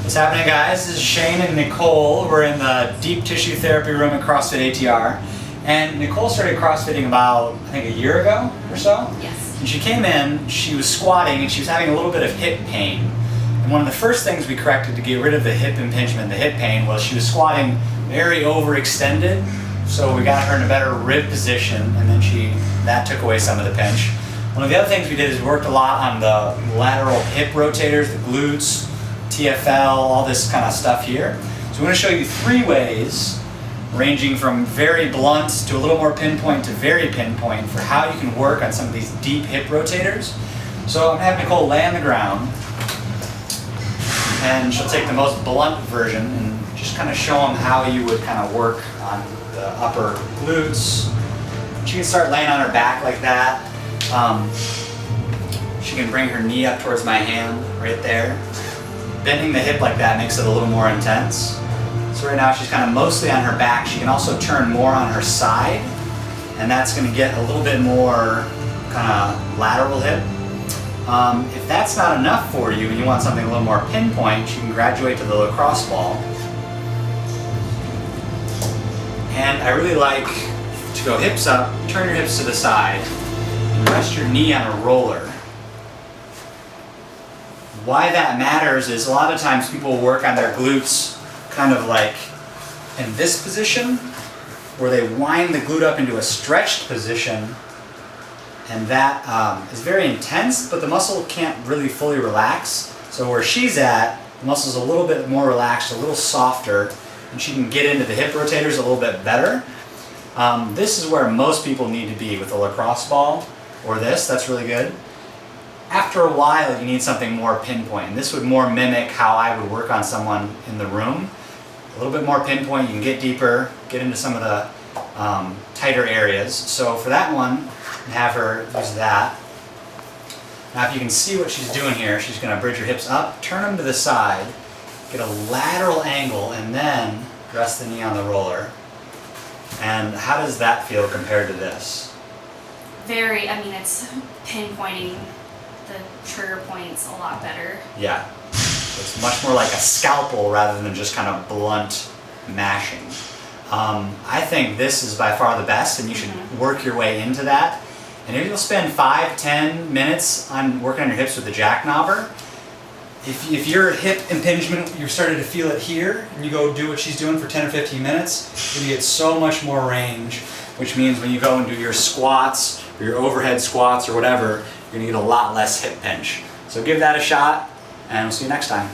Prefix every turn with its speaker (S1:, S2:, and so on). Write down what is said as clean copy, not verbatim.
S1: What's happening, guys? This is Shane and Nicole. We're in the deep tissue therapy room at CrossFit ATR. And Nicole started CrossFitting about, I think, a year ago or so.
S2: Yes.
S1: And she came in, she was squatting, and she was having a little bit of hip pain. And one of the first things we corrected to get rid of the hip impingement, the hip pain, was she was squatting very overextended. So we got her in a better rib position, and then that took away some of the pinch. One of the other things we did is we worked a lot on the lateral hip rotators, the glutes, TFL, all this kind of stuff here. So I'm going to show you 3 ways, ranging from very blunt to a little more pinpoint to very pinpoint, for how you can work on some of these deep hip rotators. So I'm going to have Nicole lay on the ground, and she'll take the most blunt version and just kind of show them how you would kind of work on the upper glutes. She can start laying on her back like that. She can bring her knee up towards my hand right there. Bending the hip like that makes it a little more intense. So right now she's kind of mostly on her back. She can also turn more on her side, and that's going to get a little bit more kind of lateral hip. If that's not enough for you and you want something a little more pinpoint, you can graduate to the lacrosse ball. And I really like to go hips up, turn your hips to the side, and rest your knee on a roller. Why that matters is a lot of times people work on their glutes kind of like in this position, where they wind the glute up into a stretched position, and that is very intense, but the muscle can't really fully relax. So where she's at, the muscle's a little bit more relaxed, a little softer, and she can get into the hip rotators a little bit better. This is where most people need to be with a lacrosse ball, or this, that's really good. After a while, you need something more pinpoint. And this would more mimic how I would work on someone in the room. A little bit more pinpoint, you can get deeper, get into some of the tighter areas. So for that one, have her use that. Now if you can see what she's doing here, she's going to bridge her hips up, turn them to the side, get a lateral angle, and then rest the knee on the roller. And how does that feel compared to this?
S2: It's pinpointing the trigger points a lot better.
S1: Yeah, it's much more like a scalpel rather than just kind of blunt mashing. I think this is by far the best, and you should work your way into that. And if you'll spend 5-10 minutes on working on your hips with the jackknobber, if your hip impingement, you're starting to feel it here, and you go do what she's doing for 10 or 15 minutes, you get so much more range, which means when you go and do your squats, or your overhead squats, or whatever, you're going to get a lot less hip pinch. So give that a shot, and we'll see you next time.